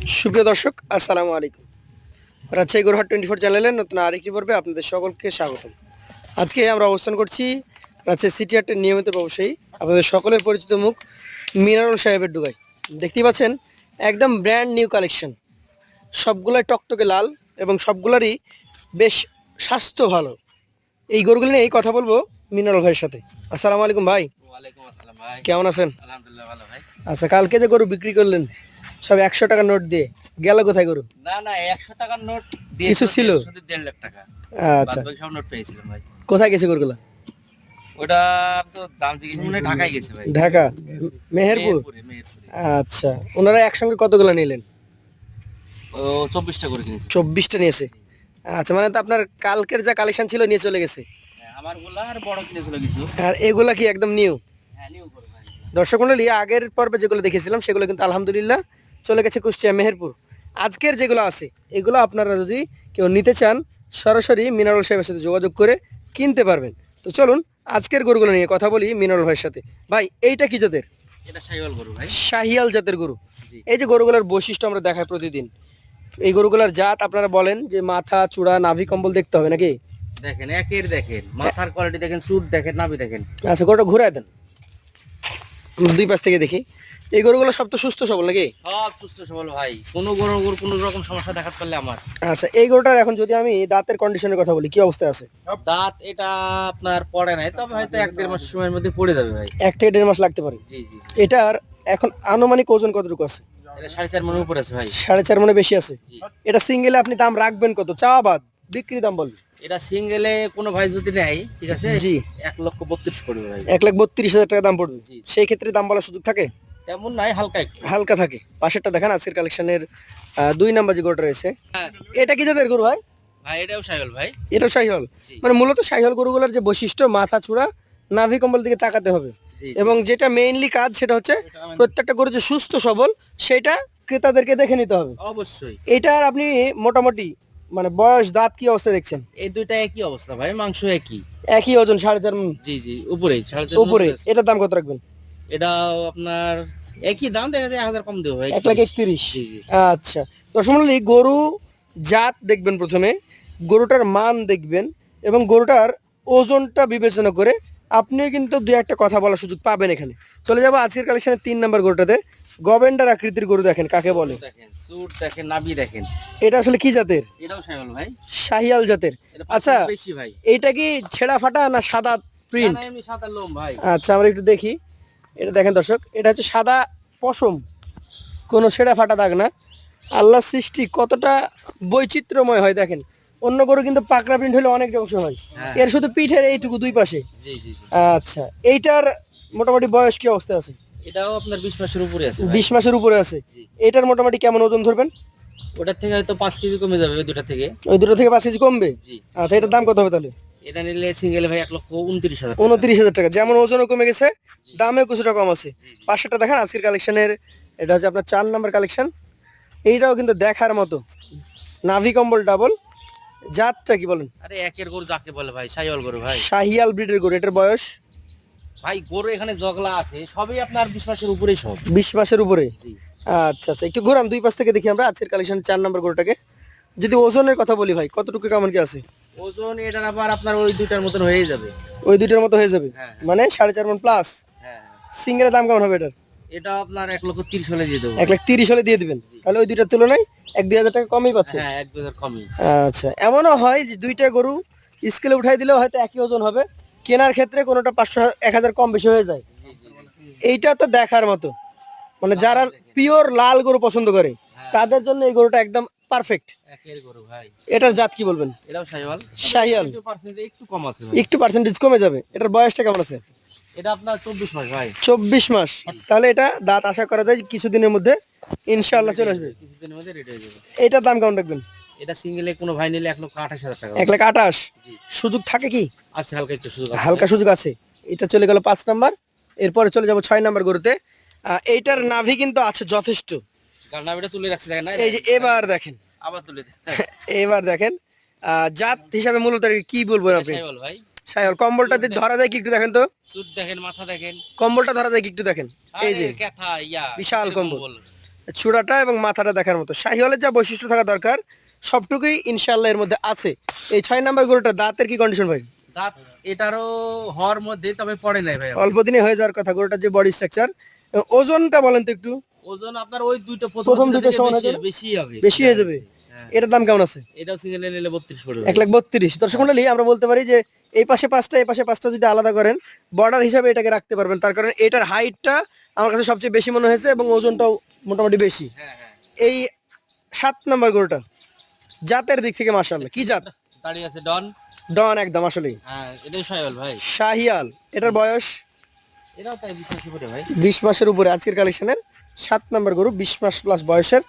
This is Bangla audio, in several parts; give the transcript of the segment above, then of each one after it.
সুপ্রিয় দর্শক, আসসালামু আলাইকুম। রাজশাহী গরুহাট 24 চ্যানেলের নতুন আরেকটি পর্বে আপনাদের সকলকে স্বাগতম। আজকে আমরা অবস্থান করছি রাজশাহী সিটি হাটের নিয়মিত ব্যবসায়ী আপনাদের সকলের পরিচিত মুখ মিনারুল সাহেবের ডুগাই। দেখতেই পাচ্ছেন একদম ব্র্যান্ড নিউ কালেকশন, সবগুলাই টকটকে লাল এবং সবগুলারই বেশ স্বাস্থ্য ভালো। এই গরুগুলো নিয়ে কথা বলবো মিনারুল ভাইয়ের সাথে। আসসালামু আলাইকুম ভাই। ওয়ালাইকুম আসসালাম ভাই। কেমন আছেন? আলহামদুলিল্লাহ ভালো ভাই। আচ্ছা, কালকে যে গরু বিক্রি করলেন সব 100 টাকা নোট দিয়ে, গেল কোথায় গরু? না না 100 টাকার নোট কিছু ছিল? শুধু 1.5 লাখ টাকা। আচ্ছা, বাদ বাকি সব নোট পেয়েছিলাম ভাই। কোথায় গেছে গরুগুলা? ওটা তো দাম জিজ্ঞেস মনে হয় ঢাকায় গেছে ভাই। ঢাকা, মেহেরপুর। মেহেরপুরে। আচ্ছা, ওনারা একসঙ্গে কতগুলো নিলেন? ও 24টা করে কিনেছে। 24টা নিয়েছে। আচ্ছা, মানে তো আপনার কালকের যা কালেকশন ছিল নিয়ে চলে গেছে। হ্যাঁ, আমার গুলা আর বড় কিনেছিল কিছু। আর এগুলা কি একদম নিউ? হ্যাঁ নিউ করে ভাই। দর্শক মন্ডলী, আগের পর্বে যেগুলো দেখেছিলাম সেগুলো কিন্তু আলহামদুলিল্লাহ চলে গেছে কুষ্টিয়া মেহেরপুর। আজকের যেগুলো আছে এগুলো আপনারা যদি কেউ নিতে চান সরাসরি মিনারুল সাহেবের সাথে যোগাযোগ করে কিনতে পারবেন। তো চলুন আজকের গরুগুলো নিয়ে কথা বলি মিনারুল ভাইয়ের সাথে। ভাই, এইটা কি জাতের? এটা শাহিওয়াল গরু ভাই। শাহিয়াল জাতের গরু। জি। এই যে গরুগুলোর বৈশিষ্ট্য আমরা দেখাই প্রতিদিন, এই গরুগুলোর জাত আপনারা বলেন যে মাথা চূড়া নাভি কম্বল দেখতে হবে নাকি? দেখেন একের দেখেন মাথার কোয়ালিটি দেখেন, চুট দেখেন, নাভি দেখেন। আচ্ছা, গরুটা ঘুরায় দেন, আমরা দুই পাশ থেকে দেখি। এই গরুগুলো সব তো সুস্থ সবল নাকি? সব সুস্থ সবল ভাই, কোনো গরুর কোনো রকম সমস্যা দেখাতে পারলে আমার। আচ্ছা, এই গরুটার এখন যদি আমি দাঁতের কন্ডিশনের কথা বলি, কি অবস্থায় আছে? দাঁত এটা আপনার পড়ে নাই, তবে হয়তো 1-1.5 মাস সময়ের মধ্যে পড়ে যাবে ভাই। 1 থেকে 1.5 মাস লাগতে পারে। জি জি। এটার এখন আনুমানিক ওজন কতটুকু আছে? এটা 4.5 মনের উপরে আছে ভাই। 4.5 মনে বেশি আছে। জি। এটা সিঙ্গেলে আপনি দাম রাখবেন কত? চাওয়া বাদ, বিক্রি দাম বলবেন। এটা সিঙ্গেলে কোনো ভাই যদি নেয়, ঠিক আছে, জি। 1,32,000 পড়বে ভাই। 1,32,000 টাকা দাম পড়বে। জি। সেই ক্ষেত্রে দাম বলার সুযোগ থাকে? তেমন নাই, হালকা একটু। হালকা থাকে। পাশেরটা দেখেন, আজকের কালেকশনের 2 নাম্বার যে গরুটা রয়েছে। হ্যাঁ। এটা কি জাতের গরু ভাই? ভাই এটাও শাহিওয়াল ভাই। এটা শাহিওয়াল। জি। মানে মূলত শাহিওয়াল গরুগুলোর যে বৈশিষ্ট্য, মাথা চূড়া নাভি কম্বল দিকে তাকাতে হবে। জি, জি। এবং যেটা মেইনলি কাজ সেটা হচ্ছে প্রত্যেকটা গরু যে সুস্থ সবল সেটা ক্রেতাদেরকে দেখে নিতে হবে। অবশ্যই। এটার আপনি মোটামুটি মানে বয়স দাঁত কি অবস্থা দেখছেন? এই দুইটা একই অবস্থা ভাই, মাংস একই। একই ওজন 4.5 মণ জি জি, উপরেই 4.5 উপরে। এটার দাম কত রাখবেন? এটাও আপনার একই দাম, দেখা যায় 1,000 কম দেবো ভাই। 1,31,000। জি জি। আচ্ছা, দর্শক মণ্ডলী, গরু জাত দেখবেন প্রথমে, গরুটার মান দেখবেন এবং গরুটার ওজনটা বিবেচনা করে আপনিও কিন্তু দু একটা কথা বলার সুযোগ পাবেন। এখানে চলে যাবো আজকের কালেকশনের 3 নাম্বার গরুটাতে। গভেন্ডার আকৃতির গরু, দেখেন কাকে বলে। দেখেন চুট দেখেন, নাভি দেখেন। এটা আসলে কি জাতের? এটাও শাহিওয়াল ভাই। শাহিয়াল জাতের। এটা আচ্ছা, পার্সেন্ট বেশি ভাই। এইটা কি ছেঁড়া ফাটা না সাদা না প্রিন্ট? না, এমনি সাদা লোম ভাই। আচ্ছা, আমরা একটু দেখি। এটা দেখেন দর্শক, এটা হচ্ছে সাদা পশম, কোনো ছেঁড়া ফাটা দাগ না। আল্লাহ সৃষ্টি কতটা বৈচিত্র্যময় হয় দেখেন। অন্য গরু কিন্তু পাকড়া প্রিন্ট হলে অনেক অংশ হয়, হ্যাঁ। এর শুধু পিঠের এইটুকু দুই পাশে। জি জি জি। আচ্ছা, এইটার মোটামুটি বয়স কি অবস্থা আছে? এটাও আপনার 20 মাসের উপরে আছে ভাই। 20 মাসের উপরে আছে। জি। এটার মোটামুটি কেমন ওজন ধরবেন? ওটার থেকে হয়তো 5 কেজি কমে যাবে ওই দুটা থেকে। ওই দুটো থেকে 5 কেজি কমবে। জি। আচ্ছা, এটার দাম কত হবে তাহলে? এটা নিলে সিঙ্গেল ভাই 1,29,000 টাকা। 29,000 টাকা। যেমন ওজনও কমে গেছে, দামেও কিছুটা কম আছে। জি, জি। পাশেরটা দেখেন, আজকের কালেকশনের এটা হচ্ছে আপনার 4 নাম্বার কালেকশন। এইটাও কিন্তু দেখার মতো, নাভি কম্বল ডাবল। জাতটা কি বলেন? আরে একের গরু যাকে বলে ভাই, শাহিওয়াল গরু ভাই। শাহিয়াল ব্রিডের গরু। এটার বয়স ভাই গরু এখানে জগলা আছে, সবই আপনার 20 মাসের উপরেই সব। 20 মাসের উপরে। জি। আচ্ছা আচ্ছা, একটু ঘোরান দুই পাশ থেকে দেখি আমরা আজকের কালেকশন 4 নাম্বার গরুটাকে। যদি ওজনের কথা বলি ভাই, কতটুকু কেমন কি আছে? ওজন এটার আবার আপনার ওই দুইটার মতন হয়ে যাবে। ওই দুইটার মতো হয়ে যাবে। হ্যাঁ। মানে 4.5 মণ প্লাস। হ্যাঁ। সিঙ্গেলের দাম কেমন হবে এটার? এটা আপনার 1,30,000 হলে দিয়ে দেবো। 1,30,000 হলে দিয়ে দিবেন। তাহলে ওই দুইটার তুলনায় 1-2 হাজার টাকা কমই পাচ্ছে। হ্যাঁ 1,000 কমই। আচ্ছা, এমনও হয় যে দুইটা গরু স্কেলে উঠাই দিলেও হয়তো একই ওজন হবে, কেনার ক্ষেত্রে কোনোটা 500-1000 কম বেশি হয়ে যায়। এইটা তো দেখার মতো, মানে যারা পিওর লাল গরু পছন্দ করে তাদের জন্য এই গরুটা একদম পারফেক্ট। একের গরু ভাই। এটার জাত কি বলবেন? এটাও শাহিওয়াল। শাহিয়াল। একটু পার্সেন্টেজ একটু কম আছে ভাই। একটু পার্সেন্টেজ কমে যাবে। এটার বয়সটা কেমন আছে? এটা আপনার 24 মাস ভাই। 24 মাস। তাহলে এটা দাঁত আশা করা যায় কিছুদিনের মধ্যে ইনশাআল্লাহ চলে আসবে। কিছুদিনের মধ্যে রেডি হয়ে যাবে। এটার দাম কেমন রাখবেন? এটা সিঙ্গেলে কোনো ভাই নিলে 1,28,000 টাকা। 1,28,000। জি। সুযোগ থাকে কি? আছে হালকা একটু সুযোগ আছে। হালকা সুযোগ আছে। এটা চলে গেল 5 নাম্বার। এরপরে চলে যাব 6 নাম্বার গরুতে। এইটার নাভি কিন্তু আছে যথেষ্ট। গান্নাবিটা তুলে রাখছি দেখেন না। এই যে এবার দেখেন, আবার তুলে দে। এবার দেখেন। জাত হিসাবে মূলত এটাকে কি বলবেন আপনি? শাহিওয়াল ভাই। শাহিওয়াল। কম্বলটা দিয়ে ধরা যায় কি একটু দেখেন তো? চুট দেখেন, মাথা দেখেন। কম্বলটা ধরা যায় কি একটু দেখেন? এই যে আরে কেথা ইয়া বিশাল কিরকম কম্বল। বল। চূড়াটা এবং মাথাটা দেখার মতো। শাহিওয়ালের যা বৈশিষ্ট্য থাকা দরকার সবটুকুই ইনশাআল্লাহ এর মধ্যে আছে। এই 6 নাম্বার গরুটা দাঁতের কি কন্ডিশন ভাই? দাঁত এটারও হওয়ার মধ্যে, তবে পড়ে নাই ভাই। অল্প দিনে হয়ে যাওয়ার কথা। গরুটার যে বডি স্ট্রাকচার, ওজনটা বলেন তো একটু। ওজন আপনার ওই দুইটা প্রথম দুইটা সমান হবে? বেশি হবে, বেশি হয়ে যাবে। হ্যাঁ। এটার দাম কেমন আছে? এটাও সিঙ্গেল নিলে 32 পড়বে। 1,32,000। দর্শক মণ্ডলী, আমরা বলতে পারি যে এই পাশে 5টা এই পাশে 5টা যদি আলাদা করেন বর্ডার হিসাবে এটাকে রাখতে পারবেন, তার কারণ এটার হাইটটা আমার কাছে সবচেয়ে বেশি মনে হয়েছে এবং ওজনটাও মোটামুটি বেশি। হ্যাঁ হ্যাঁ। এই 7 নাম্বার গরুটা জাতের দিক থেকে মাশাআল্লাহ কি জাত? দাঁড়িয়ে আছে ডন। ডন একদম আসলেই। হ্যাঁ, এটাই শাহিওয়াল ভাই। শাহিয়াল। এটার বয়স এটাও তাই 20 পড়ে ভাই। 20 মাসের উপরে। আজকের কালেকশনের 7 নাম্বার গরু, 20 মাস প্লাস বয়সের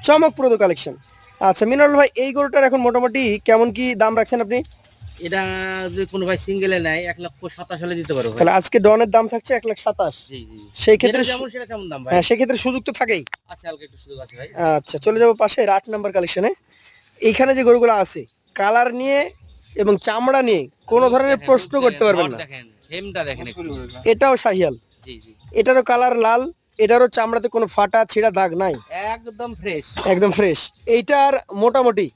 চমকপ্রদ কালেকশন। আচ্ছা মিনারুল ভাই, এই গরুটার এখন মোটামুটি কেমন কি দাম রাখছেন আপনি? এটা যে কোনো ভাই সিঙ্গেলে নেয় 1,27,000 হলে দিতে পারবো ভাই। তাহলে আজকে ডনের দাম থাকছে 1,27,000। জি জি। সেই ক্ষেত্রে যেটা যেমন সেটা তেমন দাম ভাই। হ্যাঁ, সেই ক্ষেত্রে সুযোগ তো থাকেই। আছে, হালকা একটু সুযোগ আছে ভাই। আচ্ছা, চলে যাবো পাশে 8 নাম্বার কালেকশনে। এইখানে যে গরুগুলো আছে কালার নিয়ে এবং চামড়া নিয়ে কোনো ধরনের দেখেন, প্রশ্ন রূপ করতে দেখেন, পারবেন রড না। দেখেন, হেমটা দেখেন একটু। এটাও শাহিয়াল। জি জি। এটারও কালার লাল, এটারও চামড়াতে কোনো ফাটা ছিঁড়া দাগ নাই, একদম ফ্রেশ। একদম ফ্রেশ। এইটার মোটামুটি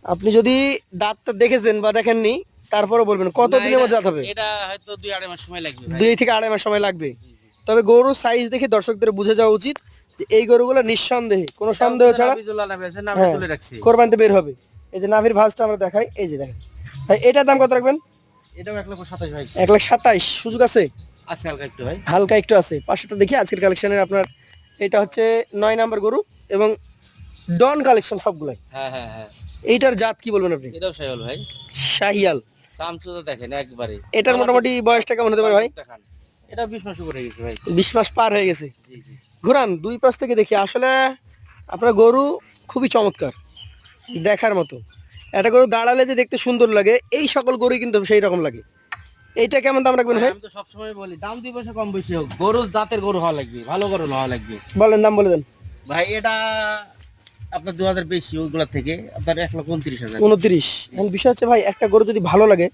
আপনি যদি দাঁতটা দেখেছেন বা দেখেননি তারপরে বলবেন কত দিনের মধ্যে দাঁত হবে? এটা হয়তো 2-2.5 মাস সময় লাগবে ভাই। 2 থেকে 2.5 মাস সময় লাগবে। জি, জি। তবে গরুর সাইজ দেখে দর্শকদের বুঝে যাওয়া উচিত যে এই গরুগুলো নিঃসন্দেহে কোনো সন্দেহ ছাড়া নাবিজুল্লাহ নামে আছে, নামে হ্যাঁ, তুলে রাখছি। কোরবানিতে বের হবে। এই যে নাভির ভাঁজটা আমরা দেখাই, এই যে দেখেন ভাই, এটার দাম কত রাখবেন? এটাও 1,27,000 ভাই। 1,27,000। সুযোগ আছে? আছে হালকা একটু ভাই। হালকা একটু আছে। পাশেটা দেখি আজকের কালেকশনের আপনার। এটা হচ্ছে 9 নাম্বার গরু এবং ডন কালেকশন সবগুলাই। হ্যাঁ হ্যাঁ হ্যাঁ। এইটার জাত কি বলবেন আপনি? এটাও শাহিওয়াল ভাই। শাহিয়াল। চামচুটা দেখেন একবারে। এটার মোটামুটি বয়সটা কেমন হতে পারে ভাই? দেখান। এটা 20 মাস উপরে গেছে ভাই। 20 মাস পার হয়ে গেছে। জি জি। ঘুরান দুই পাশ থেকে দেখি। আসলে আপনার গরু খুবই চমৎকার, দেখার মতো। একটা গরু দাঁড়ালে যে দেখতে সুন্দর লাগে, এই সকল গরুই কিন্তু সেই রকম লাগে। এইটা কেমন দাম রাখবেন ভাই? আমি তো সবসময় বলি দাম 2 পয়সা কম বেশি হোক, গরু জাতের গরু হওয়া লাগবে, ভালো গরু হওয়া লাগবে বলেন, দাম বলে দেন। ভাই। এটা আপনার 2,000 বেশি ওইগুলা থেকে, আপনার 1,29,000। 29। এখন বিষয় হচ্ছে ভাই, একটা গরু যদি ভালো লাগে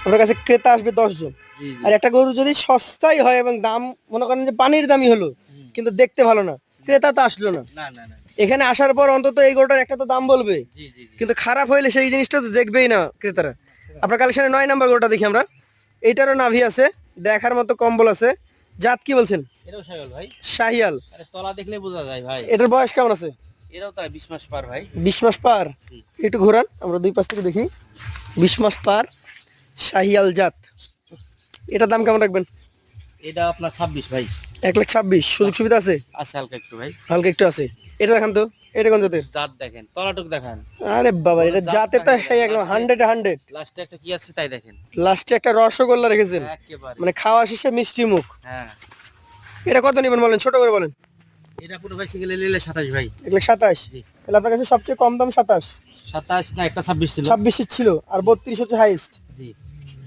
আপনার কাছে ক্রেতা আসবে 10 জন। জি জি। আর একটা গরু যদি সস্তাই হয় এবং দাম মনে করেন যে পানির দামই হলো কিন্তু দেখতে ভালো না, ক্রেতা তো আসলো না। না না না। এখানে আসার পর অন্তত এই গরুটার একটা তো দাম বলবে, জি জি জি। কিন্তু খারাপ হইলে সেই জিনিসটা তো দেখবেই না ক্রেতারা। আপনার কালেকশনে 9 নাম্বার গরুটা দেখি আমরা। এইটারও নাভি আছে, দেখার মতো কম্বল আছে। জাত কি বলছেন? এটাও শাহিওয়াল ভাই। শাহিয়াল। আরে তলা দেখলে বোঝা যায় ভাই। এটার বয়স কেমন আছে? এটাও তাই 20 মাস পার ভাই। 20 মাস পার। জি। একটু ঘোরান, আমরা দুই পাশ থেকে দেখি। 20 মাস পার শাহিয়াল জাত। এটার দাম কেমন রাখবেন? এটা আপনার 26 ভাই। 1,26,000। সুযোগ সুবিধা আছে? আছে হালকা একটু ভাই। হালকা একটু আছে। এটা দেখান তো, এটা কোন জাতের? জাত দেখেন, তলাটুক দেখান। আরে বাবা, এটা জাত জাতে তো দেখেন, একদম লাস্টে- 100-100। লাস্টে একটা কি আছে তাই দেখেন। লাস্টে একটা রসগোল্লা রেখেছেন, একেবারে। মানে খাওয়া শেষে মিষ্টি মুখ। হ্যাঁ। এটা কত নেবেন বলেন, ছোট করে বলেন। এটা পুরো ভাই সিঙ্গেল নিলে 27 ভাই। 1,27,000। জি। তাহলে আপনার কাছে সবচেয়ে কম দাম 27। 27 না, একটা 26 ছিল। 26 ছিল আর 32 হচ্ছে হাইস্ট। জি।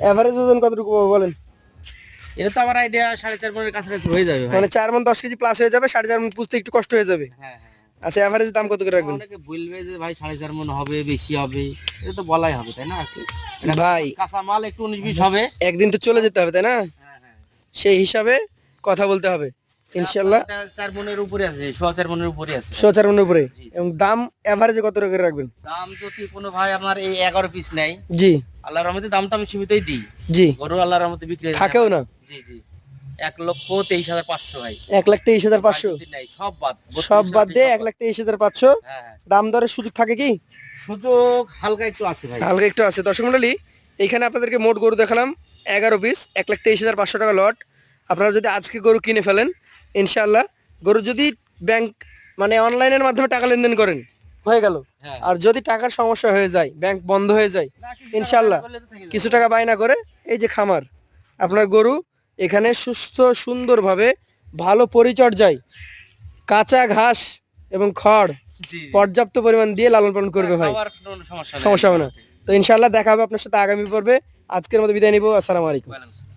এভারেজ ওজন কতটুকু পাবো বলেন? এটা তো আমার আইডিয়া 4.5 মনের কাছাকাছি হয়ে যাবে ভাই। মানে 4 মণ 10 কেজি প্লাস হয়ে যাবে, 4.5 মণ পুষতে একটু কষ্ট হয়ে যাবে। হ্যাঁ হ্যাঁ। আচ্ছা, এভারেজ দাম কত করে রাখবেন? অনেকে বলবে যে ভাই 4.5 মন হবে, বেশি হবে, এটা তো বলাই হবে তাই না? ভাই কাঁচা মাল একটু 19-20 হবে। একদিন তো চলে যেতে হবে তাই না? হ্যাঁ হ্যাঁ। সেই হিসাবে কথা বলতে হবে ইনশাল্লাহ। 4 মনের উপরে আছে, 4 মনের উপরে আছে। 4 মণের উপরে। জি। এবং দাম এভারেজে কত করে রাখবেন? দাম যদি কোনো ভাই আমার এই 11 পিস নেয়, জি আল্লাহর রহমতে দাম তো আমি সীমিতই দিই। জি। গরু আল্লাহর রহমতে বিক্রি হয়ে যায়। থাকেও না। জি জি। 1,23,500 ভাই। 1,23,500। যদি নেয়, সব বাদ, সব 32 বাদ দিয়ে সব বাদ। 1,23,500। হ্যাঁ হ্যাঁ। দাম দরের সুযোগ থাকে কি? সুযোগ হালকা একটু আছে ভাই। হালকা একটু আছে। দর্শক মণ্ডলী, এইখানে আপনাদেরকে মোট গরু দেখালাম 11 পিস, 1,23,500 টাকা লট। আপনারা যদি আজকে গরু কিনে ফেলেন ইনশাআল্লাহ, গরু যদি ব্যাংক মানে অনলাইনের মাধ্যমে টাকা লেনদেন করেন হয়ে গেল। হ্যাঁ। আর যদি টাকার সমস্যা হয়ে যায়, ব্যাংক বন্ধ হয়ে যায়, ইনশাআল্লাহ কিছু টাকা বায়না করে এই যে খামার, আপনার গরু এখানে সুস্থ সুন্দরভাবে ভালো পরিচর্যায় কাঁচা ঘাস এবং খড় জি। পর্যাপ্ত পরিমাণ দিয়ে লালন পালন করবে ভাই, খাওয়ার কোনো সমস্যা নেই। সমস্যা হবে না। তো ইনশাআল্লাহ দেখা হবে আপনার সাথে আগামী পর্বে। আজকের মতো বিদায় নিব। আসসালামু আলাইকুম। ওয়ালাইকুম আসসালাম।